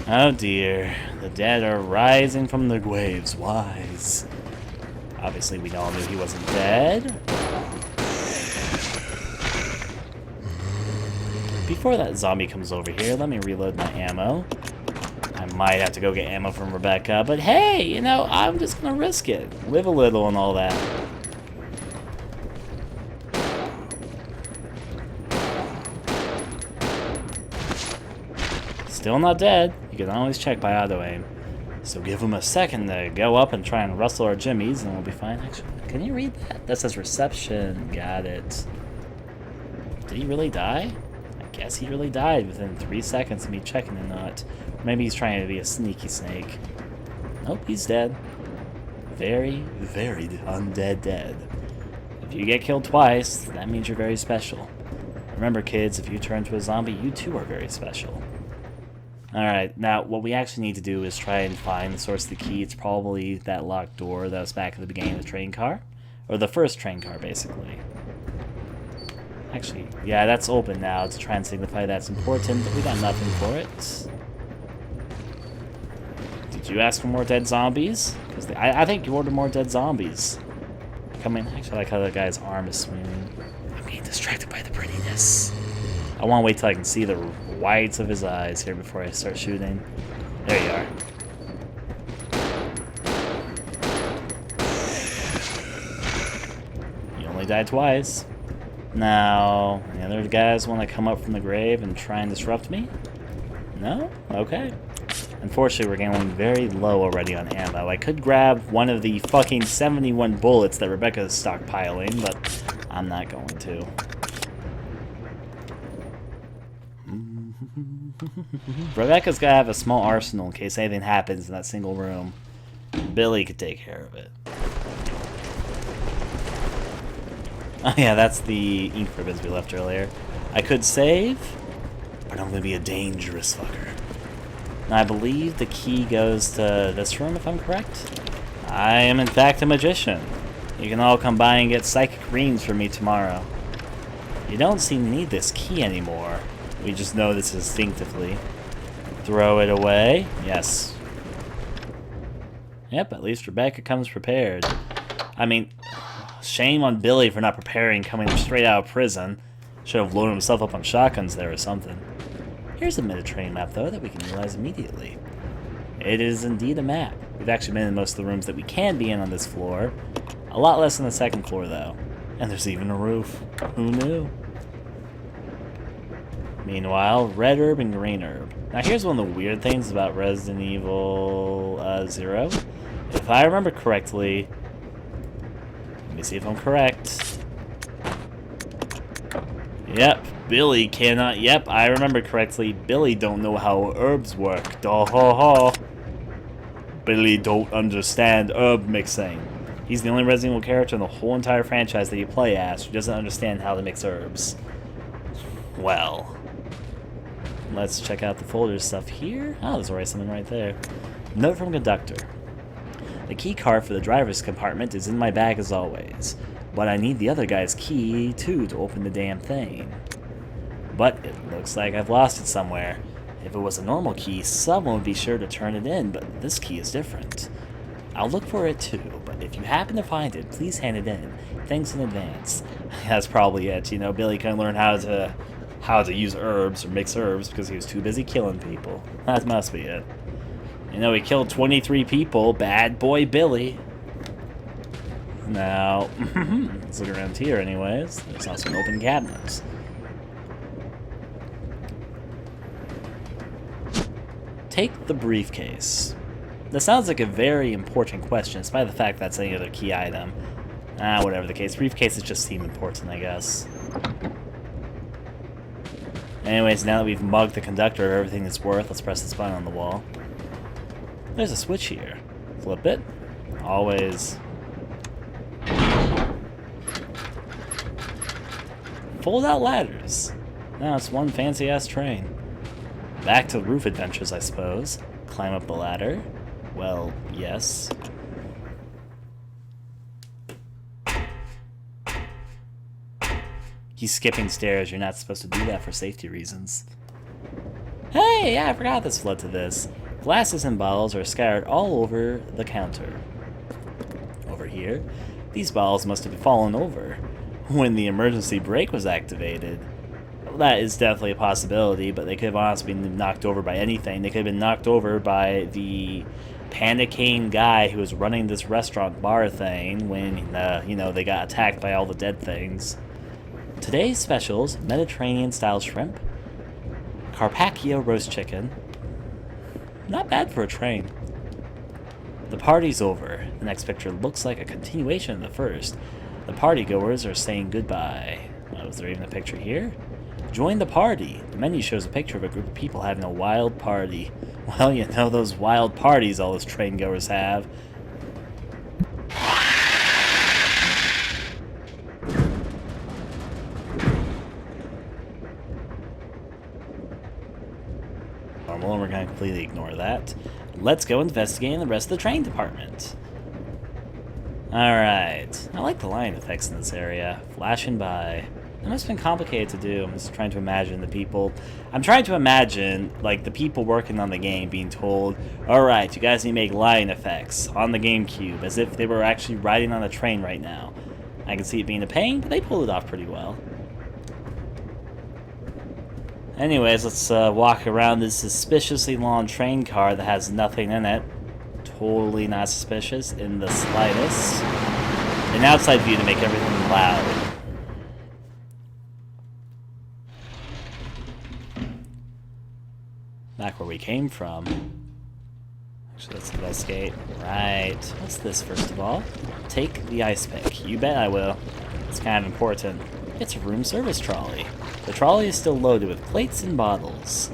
Oh dear, the dead are rising from the graves wise. Obviously we all knew he wasn't dead. Before that zombie comes over here, let me reload my ammo. I might have to go get ammo from Rebecca, but hey, you know, I'm just gonna risk it. Live a little and all that. Still not dead. You can always check by auto-aim. So give him a second to go up and try and rustle our jimmies and we'll be fine. Actually, can you read that? That says reception. Got it. Did he really die? I guess he really died within 3 seconds of me checking or not. Maybe he's trying to be a sneaky snake. Nope, he's dead. Very, very undead dead. If you get killed twice, that means you're very special. Remember kids, if you turn to a zombie, you too are very special. Alright, now what we actually need to do is try and find the source of the key. It's probably that locked door that was back at the beginning of the train car. Or the first train car, basically. Actually, yeah, that's open now to try and signify that's important, but we got nothing for it. Did you ask for more dead zombies? Because I think you ordered more dead zombies. Coming. Actually, I like how that guy's arm is swinging. I'm getting distracted by the prettiness. I want to wait till I can see the whites of his eyes here before I start shooting. There you are. You only died twice. Now, the other guys want to come up from the grave and try and disrupt me? No? Okay. Unfortunately, we're getting very low already on ammo. I could grab one of the fucking 71 bullets that Rebecca's stockpiling, but I'm not going to. Rebecca's gotta have a small arsenal in case anything happens in that single room. Billy could take care of it. Oh yeah, that's the ink ribbons we left earlier. I could save, but I'm gonna be a dangerous fucker. Now, I believe the key goes to this room, if I'm correct. I am in fact a magician. You can all come by and get psychic readings from me tomorrow. You don't seem to need this key anymore. We just know this instinctively. Throw it away. Yes. Yep, at least Rebecca comes prepared. I mean, shame on Billy for not preparing coming straight out of prison. Should have loaded himself up on shotguns there or something. Here's a meta-train map, though, that we can utilize immediately. It is indeed a map. We've actually been in most of the rooms that we can be in on this floor. A lot less on the second floor, though. And there's even a roof. Who knew? Meanwhile, red herb and green herb. Now here's one of the weird things about Resident Evil 0. If I remember correctly... Let me see if I'm correct. Yep, Billy cannot... Yep, I remember correctly. Billy don't know how herbs work. Da-ha-ha. Billy don't understand herb mixing. He's the only Resident Evil character in the whole entire franchise that you play as who doesn't understand how to mix herbs. Well... Let's check out the folder stuff here. Oh, there's already something right there. Note from conductor. The key card for the driver's compartment is in my bag as always, but I need the other guy's key too to open the damn thing. But it looks like I've lost it somewhere. If it was a normal key, someone would be sure to turn it in, but this key is different. I'll look for it too, but if you happen to find it, please hand it in. Thanks in advance. That's probably it. You know, Billy couldn't learn how to use herbs or mix herbs because he was too busy killing people. That must be it. You know, he killed 23 people. Bad boy Billy. Now, let's look around here anyways. There's also an open cabinet. Take the briefcase. That sounds like a very important question, despite the fact that's any other key item. Whatever the case. Briefcases just seem important, I guess. Anyways, now that we've mugged the conductor of everything it's worth, let's press this button on the wall. There's a switch here. Flip it. Always. Fold out ladders. Now it's one fancy-ass train. Back to roof adventures, I suppose. Climb up the ladder. Well, yes. He's skipping stairs. You're not supposed to do that for safety reasons. Hey, hey, yeah, I forgot this led to this. Glasses and bottles are scattered all over the counter. Over here, these bottles must have fallen over when the emergency brake was activated. Well, that is definitely a possibility, but they could have honestly been knocked over by anything. They could have been knocked over by the panicking guy who was running this restaurant bar thing when, you know, they got attacked by all the dead things. Today's specials: Mediterranean-style shrimp, Carpaccio roast chicken. Not bad for a train. The party's over. The next picture looks like a continuation of the first. The party-goers are saying goodbye. Oh, is there even a picture here? Join the party. The menu shows a picture of a group of people having a wild party. Well, you know those wild parties all those train-goers have. Normal, and we're going to completely ignore that. Let's go investigate in the rest of the train department. Alright. I like the line effects in this area. Flashing by. It must have been complicated to do. I'm just trying to imagine the people. I'm trying to imagine, like, the people working on the game being told, alright, you guys need to make line effects on the Gamecube, as if they were actually riding on a train right now. I can see it being a pain, but they pulled it off pretty well. Anyways, let's walk around this suspiciously long train car that has nothing in it. Totally not suspicious in the slightest. An outside view to make everything loud. Back where we came from. Actually, let's investigate. Right. What's this, first of all? Take the ice pick. You bet I will. It's kind of important. It's a room service trolley. The trolley is still loaded with plates and bottles.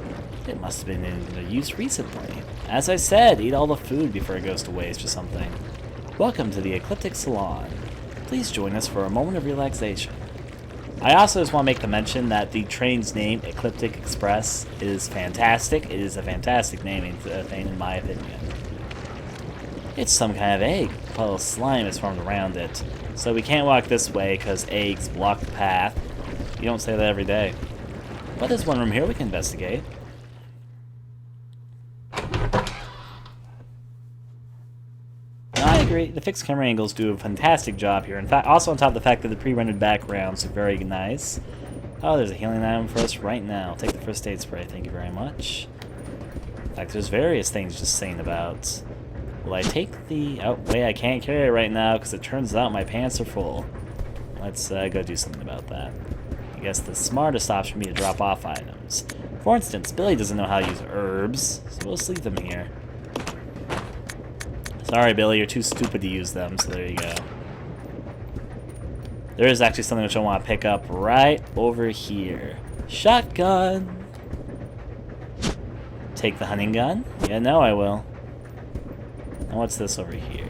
It must have been in use recently. As I said, eat all the food before it goes to waste or something. Welcome to the Ecliptic Salon. Please join us for a moment of relaxation. I also just want to make the mention that the train's name, Ecliptic Express, is fantastic. It is a fantastic naming thing, in my opinion. It's some kind of egg. A puddle of slime is formed around it. So we can't walk this way because eggs block the path. You don't say that every day. But there's one room here we can investigate. I agree. The fixed camera angles do a fantastic job here. In fact, also on top of the fact that the pre-rendered backgrounds are very nice. Oh, there's a healing item for us right now. Take the first aid spray, thank you very much. In fact, there's various things just saying about. Will I take the... Oh, wait, I can't carry it right now because it turns out my pants are full. Let's go do something about that. I guess the smartest option would be to drop off items. For instance, Billy doesn't know how to use herbs, so we'll just leave them here. Sorry, Billy, you're too stupid to use them, so there you go. There is actually something which I want to pick up right over here. Shotgun! Take the hunting gun? Yeah, no, I will. And what's this over here?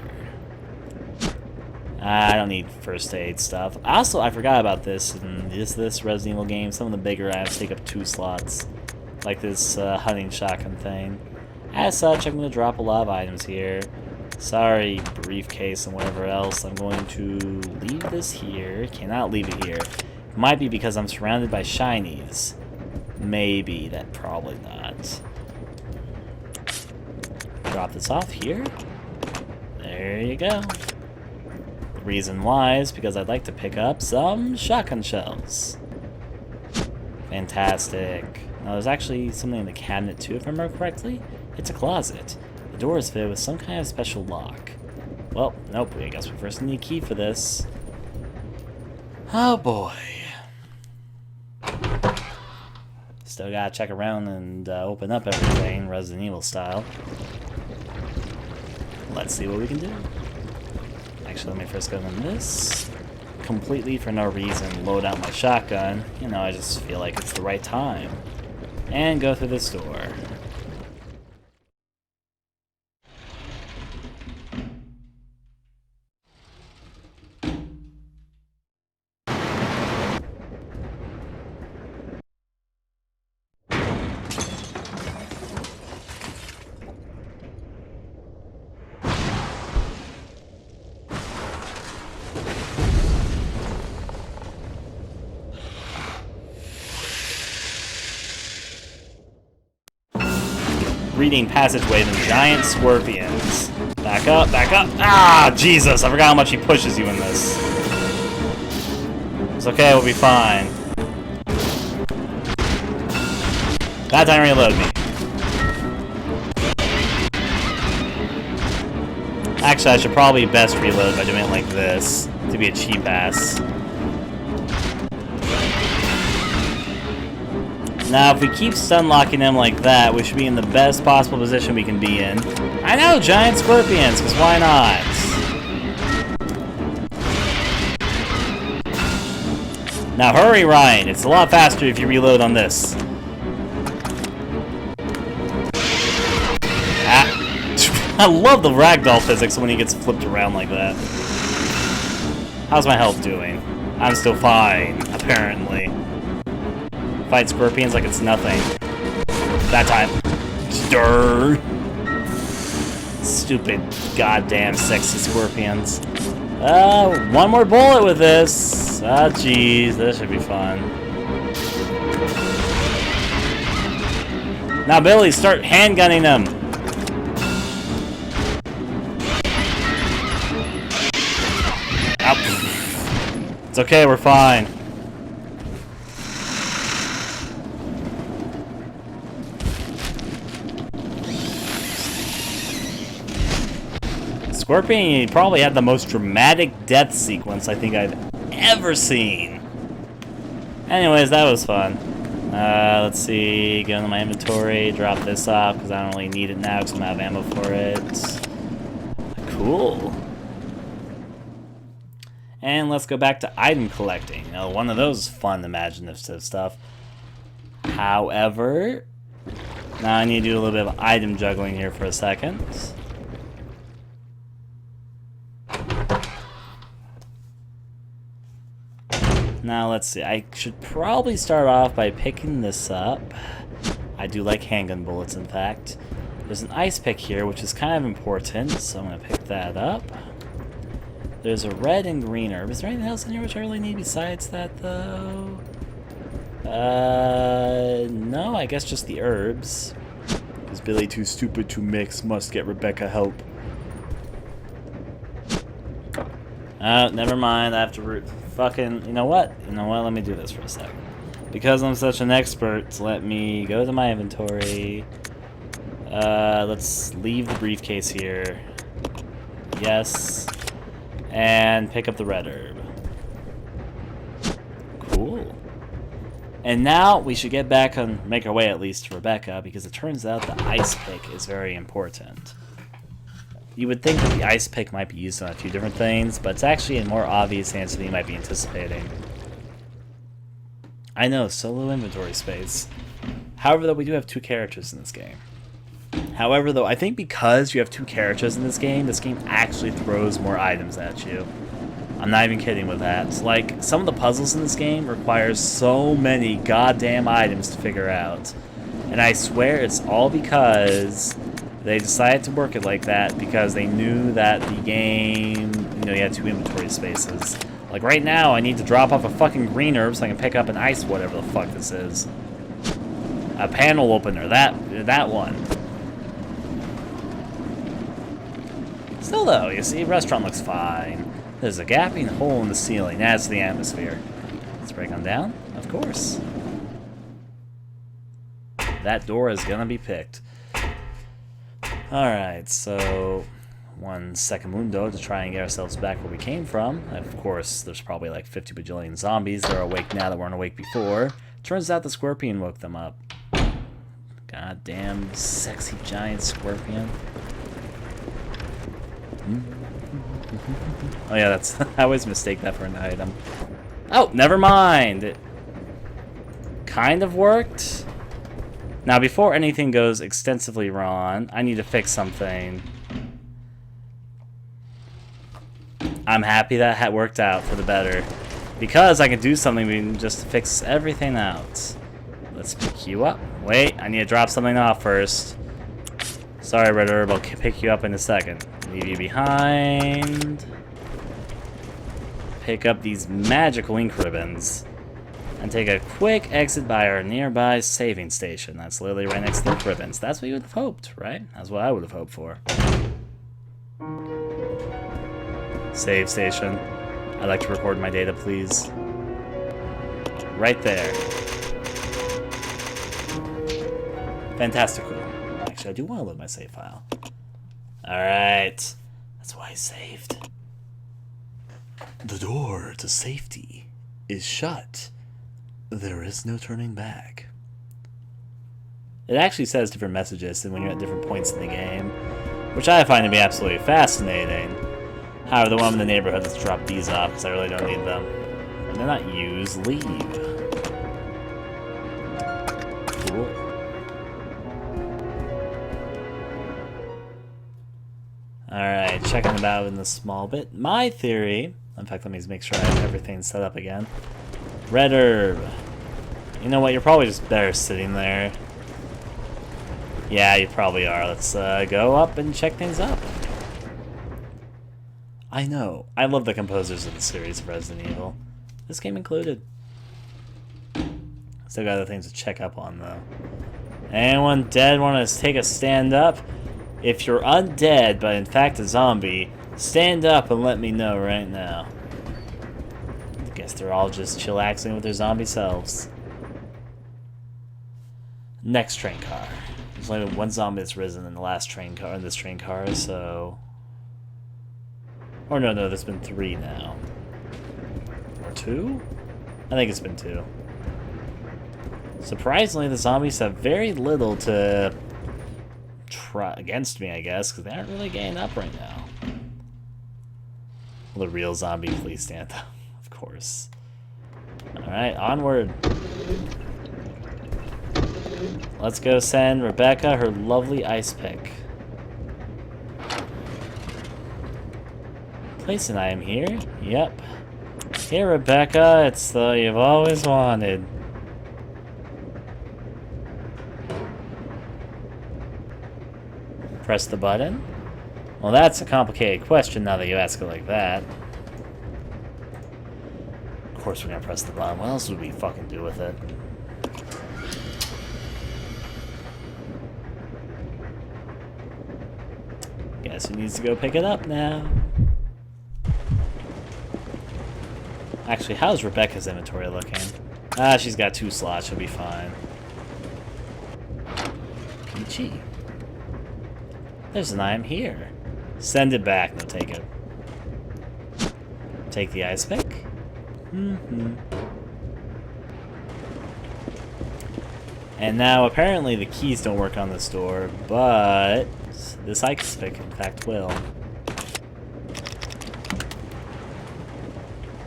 I don't need first aid stuff. Also, I forgot about this in this Resident Evil game. Some of the bigger items take up 2 slots. Like this hunting shotgun thing. As such, I'm going to drop a lot of items here. Sorry, briefcase and whatever else. I'm going to leave this here. Cannot leave it here. Might be because I'm surrounded by shinies. Maybe. That probably not. Drop this off here. There you go. The reason why is because I'd like to pick up some shotgun shells. Fantastic. Now there's actually something in the cabinet too, if I remember correctly. It's a closet. The door is fitted with some kind of special lock. Well, nope, I guess we first need a key for this. Oh boy. Still gotta check around and open up everything, Resident Evil style. Let's see what we can do. Actually, let me first go in this. Completely for no reason, load out my shotgun. You know, I just feel like it's the right time. And go through this door. reading passageway than giant scorpions. Back up, back up. Ah, Jesus, I forgot how much he pushes you in this. It's okay, we'll be fine. That time reload me. Actually, I should probably best reload by doing it like this to be a cheap ass. Now, if we keep stun locking them like that, we should be in the best possible position we can be in. I know, giant scorpions, because why not? Now hurry, Ryan. It's a lot faster if you reload on this. I love the ragdoll physics when he gets flipped around like that. How's my health doing? I'm still fine, apparently. Fight scorpions like it's nothing. That time. Stir. Stupid, goddamn sexy scorpions. One more bullet with this. Ah, jeez, this should be fun. Now, Billy, start handgunning them. It's okay, we're fine. Scorpion probably had the most dramatic death sequence I think I've ever seen. Anyways, that was fun. Let's see, go into my inventory, drop this off because I don't really need it now because I'm out of ammo for it. Cool. And let's go back to item collecting. Now, one of those fun, imaginative stuff. However, now I need to do a little bit of item juggling here for a second. Now, let's see. I should probably start off by picking this up. I do like handgun bullets, in fact. There's an ice pick here, which is kind of important, so I'm going to pick that up. There's a red and green herb. Is there anything else in here which I really need besides that, though? No, I guess just the herbs. Because Billy too stupid to mix, must get Rebecca help. Never mind, I have to fucking, you know what? You know what, let me do this for a second. Because I'm such an expert, let me go to my inventory. Let's leave the briefcase here. Yes. And pick up the red herb. Cool. And now we should get back and make our way at least to Rebecca, because it turns out the ice pick is very important. You would think that the ice pick might be used on a few different things, but it's actually a more obvious answer than you might be anticipating. I know, solo inventory space. However, though, we do have 2 characters in this game. However, though, I think because you have 2 characters in this game actually throws more items at you. I'm not even kidding with that. Like, some of the puzzles in this game require so many goddamn items to figure out. And I swear it's all because they decided to work it like that because they knew that the game, you know, you had 2 inventory spaces. Like right now, I need to drop off a fucking green herb so I can pick up an ice whatever the fuck this is. A panel opener, that one. Still though, you see, restaurant looks fine. There's a gaping hole in the ceiling, adds to the atmosphere. Let's break on down, of course. That door is gonna be picked. Alright, so 1 secondo to try and get ourselves back where we came from. Of course, there's probably like 50 bajillion zombies that are awake now that weren't awake before. Turns out the scorpion woke them up. Goddamn sexy giant scorpion. Oh yeah, that's I always mistake that for an item. Oh, never mind. It kind of worked. Now, before anything goes extensively wrong, I need to fix something. I'm happy that worked out for the better. Because I can do something just to fix everything out. Let's pick you up. Wait, I need to drop something off first. Sorry, Red Herb, I'll pick you up in a second. Leave you behind. Pick up these magical ink ribbons. and take a quick exit by our nearby saving station. That's literally right next to the ribbons. That's what you would have hoped, right? That's what I would have hoped for. Save station. I'd like to record my data, please. Right there. Fantastical. Actually, I do want to load my save file. Alright. That's why I saved. The door to safety is shut. There is no turning back. It actually says different messages than when you're at different points in the game, which I find to be absolutely fascinating. However, the one in the neighborhood, let's drop these off because I really don't need them. And they're not used. Leave. Cool. Alright, checking them out in the small bit. My theory, in fact, let me make sure I have everything set up again. Red herb. You know what, you're probably just better sitting there. Yeah, you probably are. Let's go up and check things up. I know. I love the composers of the series of Resident Evil. This game included. Still got other things to check up on, though. Anyone dead want to take a stand up? If you're undead, but in fact a zombie, stand up and let me know right now. I guess they're all just chillaxing with their zombie selves. Next train car. There's only been one zombie that's risen in the last train car, in this train car, so... Or no, there's been 3 now. Or 2? I think it's been 2. Surprisingly, the zombies have very little to try against me, I guess, because they aren't really getting up right now. Will the real zombie please stand up? Of course. Alright, onward. Let's go send Rebecca her lovely ice pick. Place an item here. Yep. Here, Rebecca, it's the you've always wanted. Press the button? Well, that's a complicated question now that you ask it like that. Of course we're gonna press the button. What else would we fucking do with it? Guess who needs to go pick it up now? Actually, how's Rebecca's inventory looking? Ah, she's got 2 slots. She'll be fine. Peachy. There's an item here. Send it back. No, take it. Take the ice pick. And now, apparently, the keys don't work on this door, but this ice pick, in fact, will.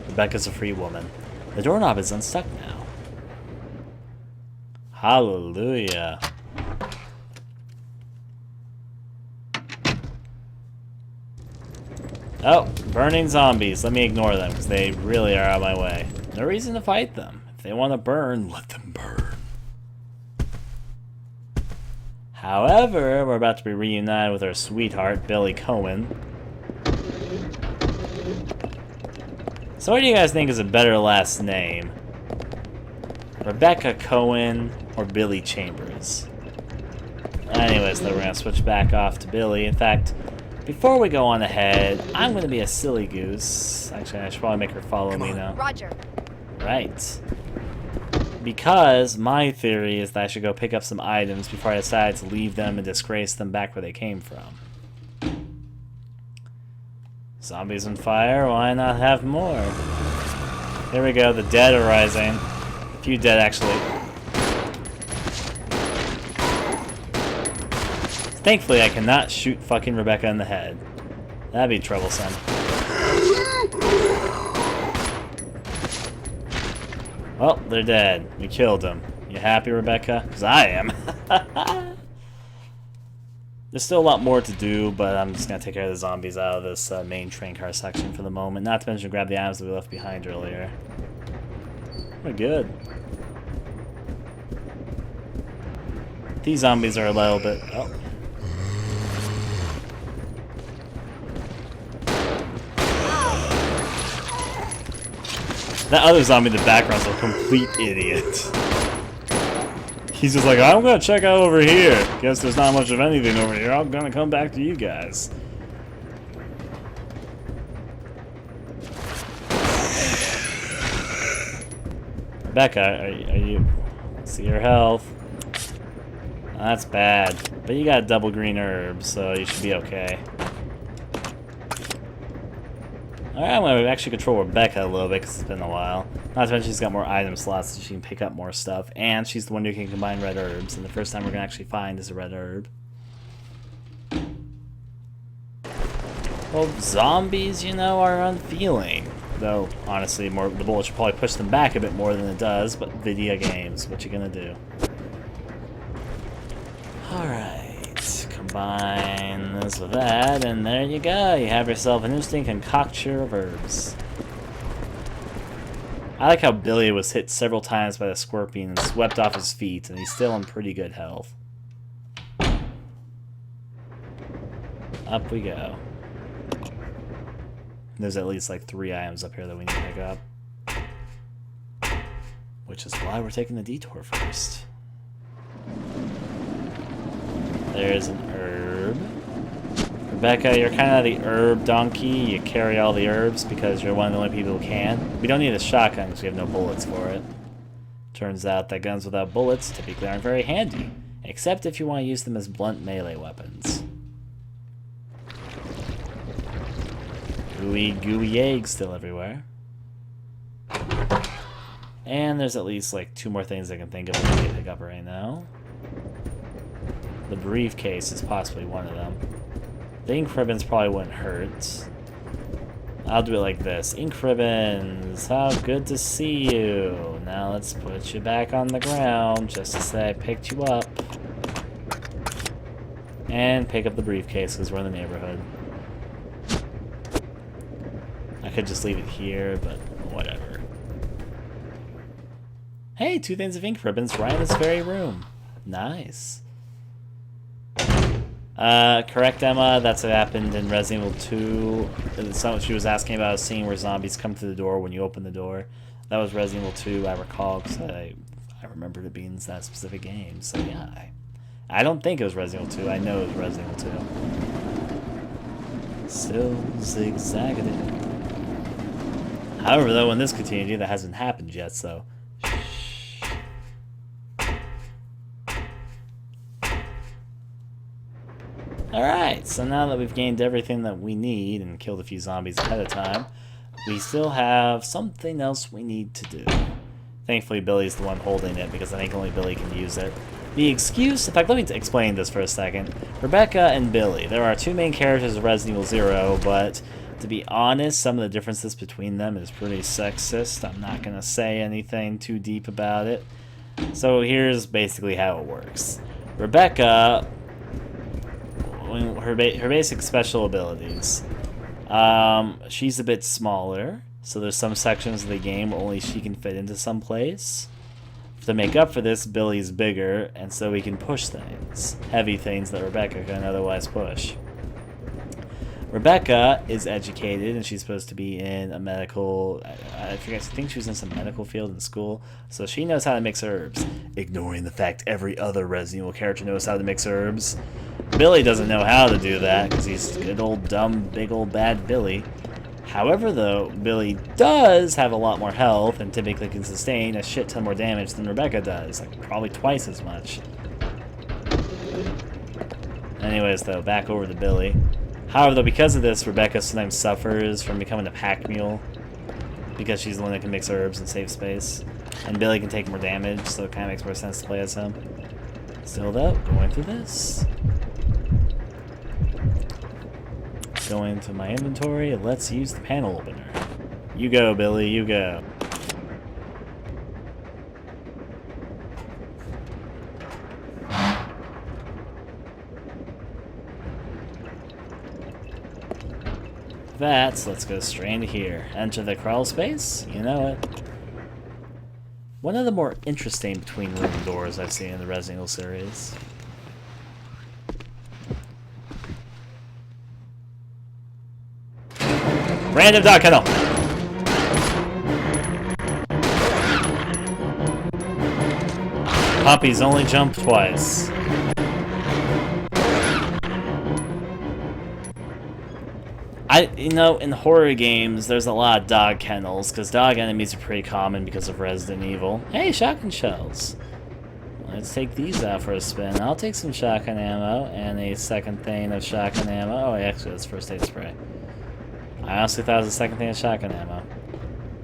Rebecca's a free woman. The doorknob is unstuck now. Hallelujah. Oh, burning zombies. Let me ignore them, because they really are out of my way. No reason to fight them. If they want to burn, let them burn. However, we're about to be reunited with our sweetheart, Billy Cohen. So what do you guys think is a better last name? Rebecca Cohen or Billy Chambers? Anyways, though, we're going to switch back off to Billy. In fact, before we go on ahead, I'm going to be a silly goose. Actually, I should probably make her follow me now. Roger. Right. Because my theory is that I should go pick up some items before I decide to leave them and disgrace them back where they came from. Zombies on fire, why not have more? Here we go, the dead are rising. A few dead, actually. Thankfully, I cannot shoot fucking Rebecca in the head. That'd be troublesome. Well, they're dead. We killed them. You happy, Rebecca? Because I am. There's still a lot more to do, but I'm just going to take care of the zombies out of this main train car section for the moment. Not to mention grab the items that we left behind earlier. We're good. These zombies are a little bit... Oh. That other zombie in the background's a complete idiot. He's just like, I'm gonna check out over here. Guess there's not much of anything over here. I'm gonna come back to you guys. Rebecca, are you... See your health. That's bad. But you got double green herbs, so you should be okay. Alright, I'm going to actually control Rebecca a little bit because it's been a while. Not to mention she's got more item slots so she can pick up more stuff. And she's the one who can combine red herbs. And the first time we're going to actually find is a red herb. Well, zombies, you know, are unfeeling. Though, honestly, the bullet should probably push them back a bit more than it does. But video games, what you going to do? Alright. Combine this with that, and there you go. You have yourself an interesting concoction of herbs. I like how Billy was hit several times by the scorpion and swept off his feet, and he's still in pretty good health. Up we go. There's at least like 3 items up here that we need to pick up. Which is why we're taking the detour first. There's an herb. Rebecca, you're kind of the herb donkey. You carry all the herbs because you're one of the only people who can. We don't need a shotgun because we have no bullets for it. Turns out that guns without bullets typically aren't very handy, except if you want to use them as blunt melee weapons. Gooey eggs still everywhere. And there's at least like 2 more things I can think of that we can pick up right now. The briefcase is possibly one of them. The ink ribbons probably wouldn't hurt. I'll do it like this. Ink ribbons, how good to see you. Now let's put you back on the ground just to say I picked you up. And pick up the briefcase because we're in the neighborhood. I could just leave it here, but whatever. Hey, 2 things of ink ribbons right in this very room. Nice. Correct, Emma. That's what happened in Resident Evil 2. Something she was asking about a scene where zombies come through the door when you open the door. That was Resident Evil 2, I recall, because I remembered it being that specific game. So yeah, I don't think it was Resident Evil 2. I know it was Resident Evil 2. Still zigzagging it. However, though, in this continuity, that hasn't happened yet, so... Alright, so now that we've gained everything that we need and killed a few zombies ahead of time, we still have something else we need to do. Thankfully, Billy's the one holding it because I think only Billy can use it. The excuse... In fact, let me explain this for a second. Rebecca and Billy. There are 2 main characters of Resident Evil 0, but to be honest, some of the differences between them is pretty sexist. I'm not going to say anything too deep about it. So here's basically how it works. Rebecca... Her basic special abilities. She's a bit smaller, so there's some sections of the game where only she can fit into some place. To make up for this, Billy's bigger, and so he can push things. Heavy things that Rebecca couldn't otherwise push. Rebecca is educated, and she's supposed to be in a medical... I think she was in some medical field in school, so she knows how to mix herbs. Ignoring the fact every other Resident Evil character knows how to mix herbs. Billy doesn't know how to do that, because he's good old dumb, big old bad Billy. However, though, Billy does have a lot more health, and typically can sustain a shit ton more damage than Rebecca does. Like, probably twice as much. Anyways, though, back over to Billy. However, though, because of this, Rebecca sometimes suffers from becoming a pack mule. Because she's the one that can mix herbs and save space. And Billy can take more damage, so it kind of makes more sense to play as him. Still, though, going through this. Going into my inventory, let's use the panel opener. You go, Billy, you go. Let's go straight into here. Enter the crawl space, you know it. One of the more interesting between room doors I've seen in the Resident Evil series. Random dog kennel! Puppies only jump twice. You know, in horror games, there's a lot of dog kennels, because dog enemies are pretty common because of Resident Evil. Hey, shotgun shells. Let's take these out for a spin. I'll take some shotgun ammo and a second thing of shotgun ammo. Oh, actually, that's first aid spray. I honestly thought it was a second thing of shotgun ammo.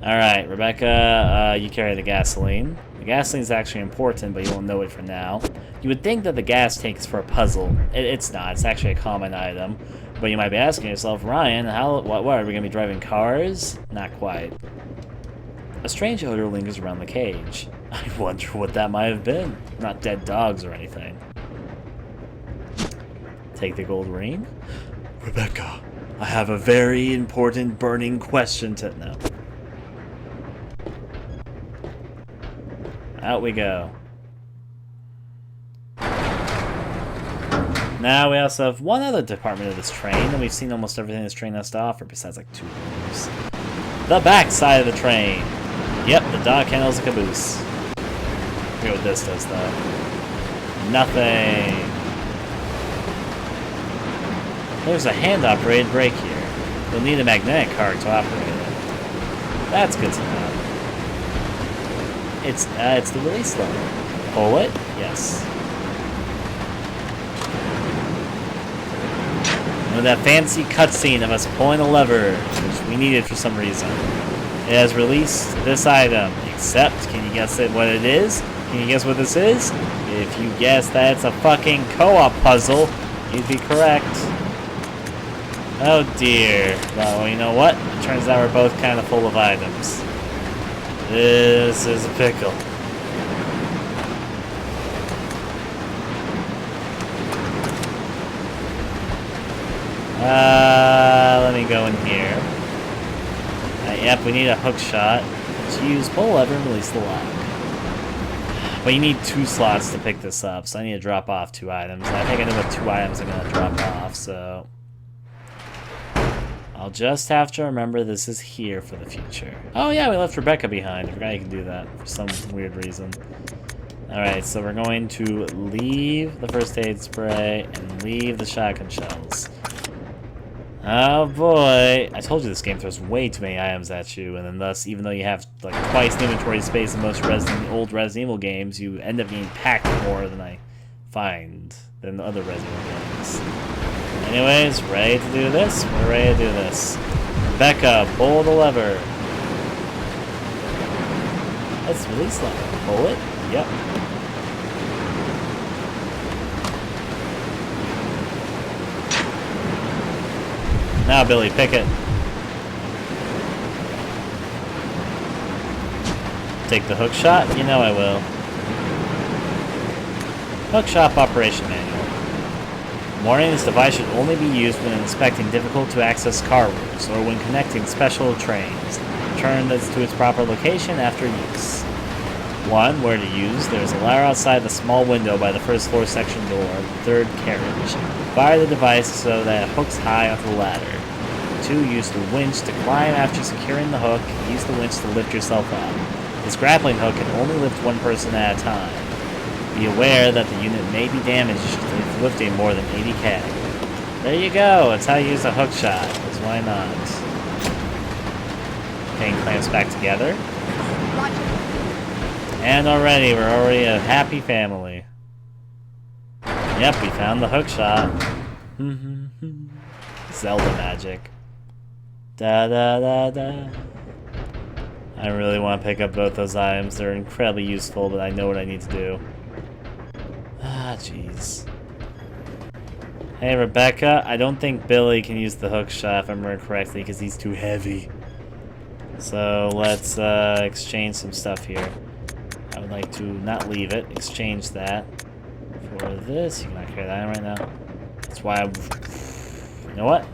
Alright, Rebecca, you carry the gasoline. The gasoline is actually important, but you won't know it for now. You would think that the gas tank is for a puzzle. It's not. It's actually a common item. But you might be asking yourself, Ryan, what are we going to be driving cars? Not quite. A strange odor lingers around the cage. I wonder what that might have been. Not dead dogs or anything. Take the gold ring. Rebecca, I have a very important burning question to know. Out we go. Now we also have one other department of this train, and we've seen almost everything this train has to offer, besides like 2 rooms. The back side of the train. Yep, the dog kennel's a caboose. I forget what this does, though. Nothing. There's a hand-operated brake here. You'll need a magnetic card to operate it. That's good to know. It's the release lever. Pull it? Yes. And that fancy cutscene of us pulling a lever, which we needed for some reason. It has released this item, except, can you guess what it is? Can you guess what this is? If you guess that it's a fucking co-op puzzle, you'd be correct. Oh dear. Well, you know what? It turns out we're both kind of full of items. This is a pickle. Let me go in here. Yep, we need a hook shot. Let's use pull lever and release the lock. But you need 2 slots to pick this up, so I need to drop off 2 items. And I think I know what 2 items I'm going to drop off, so... I'll just have to remember this is here for the future. Oh yeah, we left Rebecca behind. I forgot you can do that for some weird reason. Alright, so we're going to leave the first aid spray and leave the shotgun shells. Oh boy, I told you this game throws way too many items at you, and then thus, even though you have like twice the inventory space in most old Resident Evil games, you end up getting packed more than I find than the other Resident Evil games. Anyways, ready to do this? We're ready to do this. Becca, pull the lever. Let's release the lever. Pull it? Yep. Now, Billy, pick it. Take the hook shot? You know I will. Hook shot operation manual. Warning, this device should only be used when inspecting difficult-to-access car routes or when connecting special trains. Return this to its proper location after use. 1. Where to use. There is a ladder outside the small window by the first floor section door of the 3rd carriage. Fire the device so that it hooks high onto the ladder. 2. Use the winch to climb after securing the hook. Use the winch to lift yourself up. This grappling hook can only lift 1 person at a time. Be aware that the unit may be damaged if lifting more than 80 kg. There you go. That's how you use a hook shot. Because why not? Chain clamps back together. And already, we're already a happy family. Yep, we found the hook shot. Zelda magic. Da da da da. I really want to pick up both those items. They're incredibly useful, but I know what I need to do. Ah, jeez. Hey, Rebecca, I don't think Billy can use the hook shot, if I remember correctly, because he's too heavy. So let's exchange some stuff here. I would like to not leave it, exchange that for this. You cannot carry that right now. That's why you know what?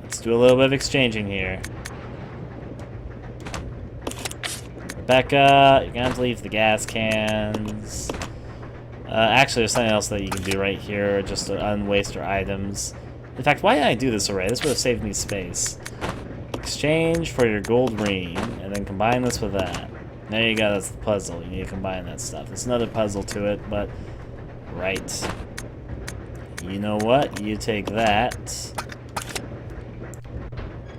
Let's do a little bit of exchanging here. Rebecca, you're gonna have to leave the gas cans. Actually, there's something else that you can do right here, just to unwaste your items. In fact, why didn't I do this already? This would have saved me space. Exchange for your gold ring, and then combine this with that. There you go, that's the puzzle. You need to combine that stuff. There's another puzzle to it, but... Right. You know what? You take that.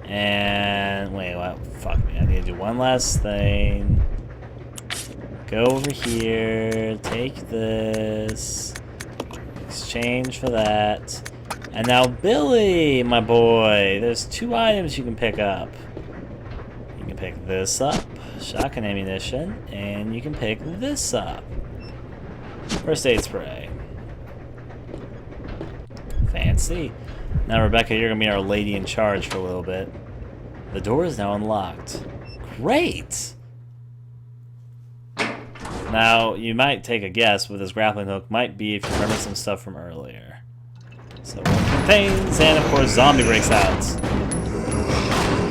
And... Wait, what? Fuck me. I need to do one last thing. Go over here. Take this. Exchange for that. And now Billy, my boy. There's 2 items you can pick up. You can pick this up. Shotgun ammunition. And you can pick this up. First aid spray. Fancy. Now, Rebecca, you're going to be our lady in charge for a little bit. The door is now unlocked. Great! Now, you might take a guess what this grappling hook might be if you remember some stuff from earlier. So, it contains, and of course, zombie breaks out.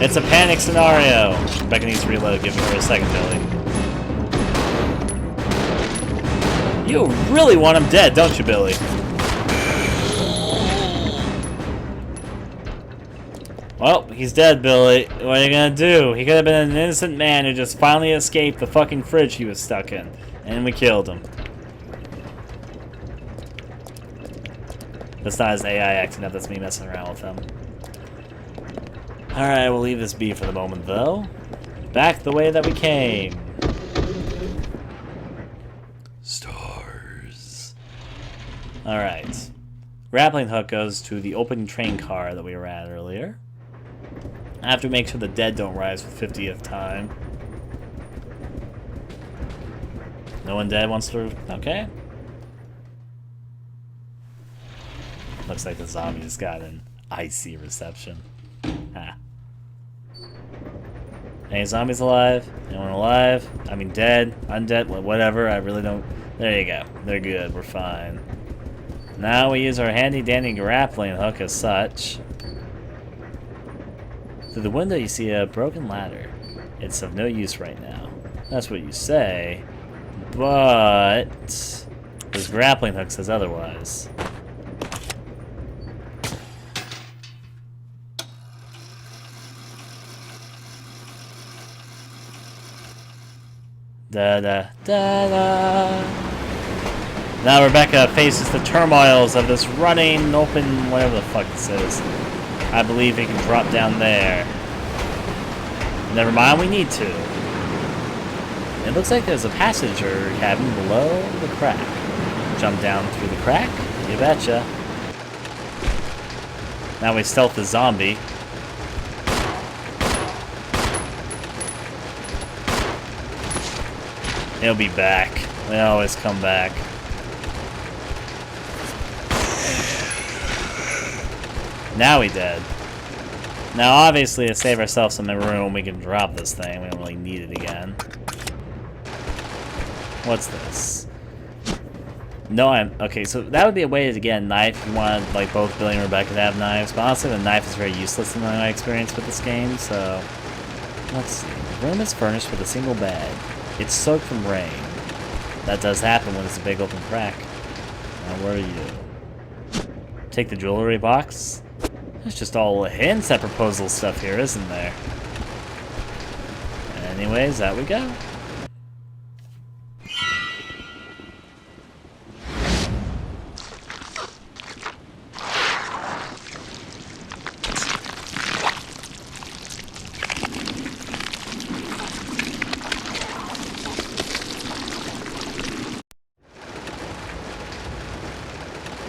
It's a panic scenario. Rebecca needs to reload. Give her a second, Billy. You really want him dead, don't you, Billy? Well, he's dead, Billy. What are you gonna do? He could have been an innocent man who just finally escaped the fucking fridge he was stuck in. And we killed him. That's not his AI acting up, that's me messing around with him. Alright, we'll leave this be for the moment, though. Back the way that we came. Stars. Alright. Grappling hook goes to the open train car that we were at earlier. I have to make sure the dead don't rise for the 50th time. No one dead wants to... Okay. Looks like the zombies got an icy reception. Ah. Any zombies alive? Anyone alive? I mean dead, undead, whatever. I really don't... There you go. They're good. We're fine. Now we use our handy-dandy grappling hook as such. Through the window you see a broken ladder. It's of no use right now. That's what you say. But... this grappling hook says otherwise. Da-da-da-da. Now Rebecca faces the turmoils of this running, open, whatever the fuck this is. I believe it can drop down there. Never mind, we need to. It looks like there's a passenger cabin below the crack. Jump down through the crack? You betcha. Now we stealth the zombie. He'll be back. They always come back. Now we dead. Now obviously to save ourselves some room we can drop this thing. We don't really need it again. What's this? No, okay, so that would be a way to get a knife if you wanted like both Billy and Rebecca to have knives, but honestly the knife is very useless in my experience with this game, so let's see. The room is furnished with a single bed. It's soaked from rain. That does happen when it's a big open crack. Now where are you? Take the jewelry box? There's just all hints at proposal stuff here, isn't there? Anyways, out we go.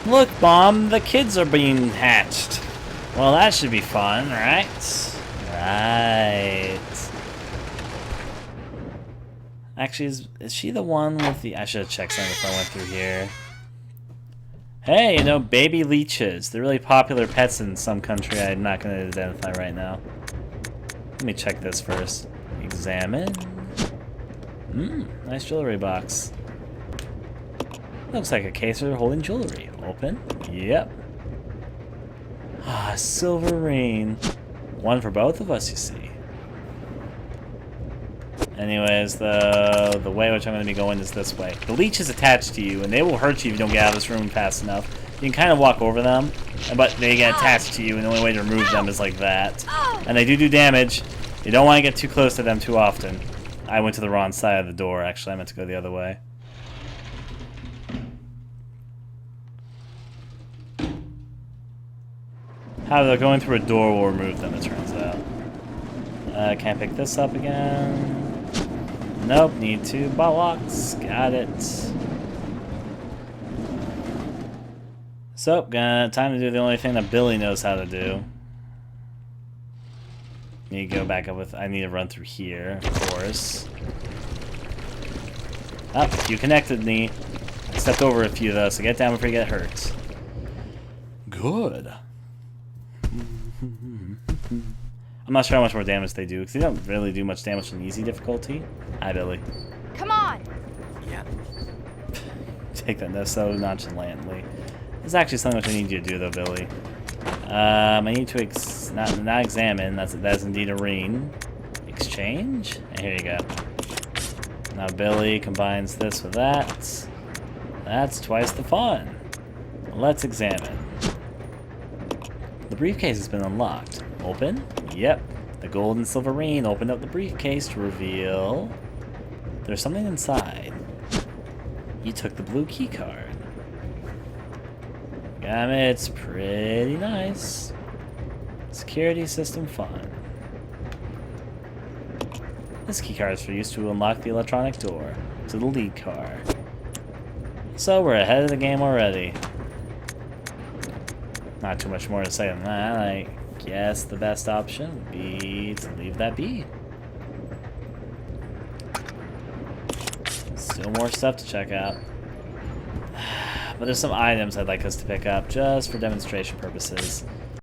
Look, Mom, the kids are being hatched. Well, that should be fun, right? Right. Actually, is she the one with the... I should have checked something before I went through here. Hey, you know, baby leeches. They're really popular pets in some country I'm not going to identify right now. Let me check this first. Examine. Nice jewelry box. Looks like a case for holding jewelry. Open. Yep. Ah, silver ring. One for both of us, you see. Anyways, the way which I'm going to be going is this way. The leech is attached to you, and they will hurt you if you don't get out of this room fast enough. You can kind of walk over them, but they get attached to you, and the only way to remove them is like that. And they do damage. You don't want to get too close to them too often. I went to the wrong side of the door, actually. I meant to go the other way. However, going through a door will remove them, it turns out. Can't pick this up again. Nope, need 2 bollocks. Got it. So, time to do the only thing that Billy knows how to do. Need to go back up with... I need to run through here, of course. Oh, you connected me. I stepped over a few, though, so get down before you get hurt. Good. I'm not sure how much more damage they do, because they don't really do much damage on easy difficulty. Hi, Billy. Come on! Yeah. Take that so nonchalantly. There's actually something which I need you to do, though, Billy. I need to not examine. That's indeed a ring. Exchange? And here you go. Now Billy combines this with that. That's twice the fun. Let's examine. The briefcase has been unlocked. Open? Yep. The gold and silver ring opened up the briefcase to reveal there's something inside. You took the blue key card. It's pretty nice. Security system fun. This keycard is for use to unlock the electronic door to the lead car. So we're ahead of the game already. Not too much more to say than that. I guess the best option would be to leave that be. Still more stuff to check out. But there's some items I'd like us to pick up just for demonstration purposes.